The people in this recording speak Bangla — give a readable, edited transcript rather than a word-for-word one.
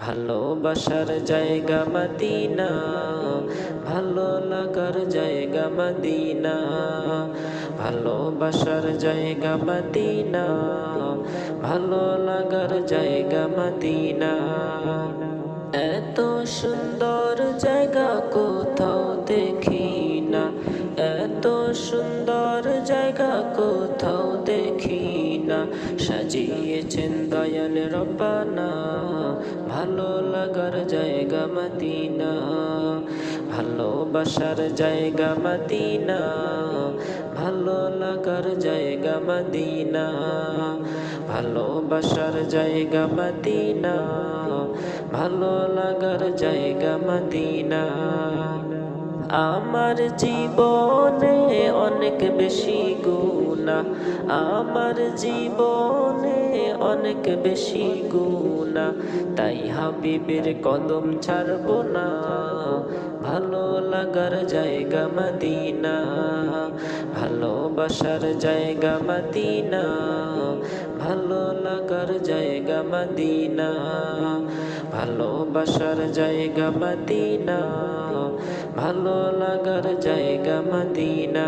ভালোবাসার জায়গা মদিনা, ভালো লাগার জায়গা মদিনা, ভালোবাসার জায়গা মদিনা, ভালো লাগার জায়গা মদিনা। এত সুন্দর জায়গা কোথাও দেখি না, এত সুন্দর জায়গা কোথাও দেখি না, সাজিয়েছেন দয়াল রব্বানা, ভালো লাগার জায়গা মদিনা, ভালোবাসার জায়গা মদিনা, ভালো লাগার জায়গা মদিনা, ভালোবাসার জায়গা মদিনা, ভালো লাগার জায়গা মদিনা। আমার জীবনে অনেক বেশি গুনাহ, আমার জীবনে অনেক বেশি গুনাহ, তাই হাবিবের কদম ছাড়ব না, ভালো লাগার জায়গা মদিনা, ভালোবাসার জায়গা মদিনা, ভালো লাগার জায়গা মদিনা, ভালোবাসার জায়গা মদিনা, ভালো লাগার জায়গা মদিনা।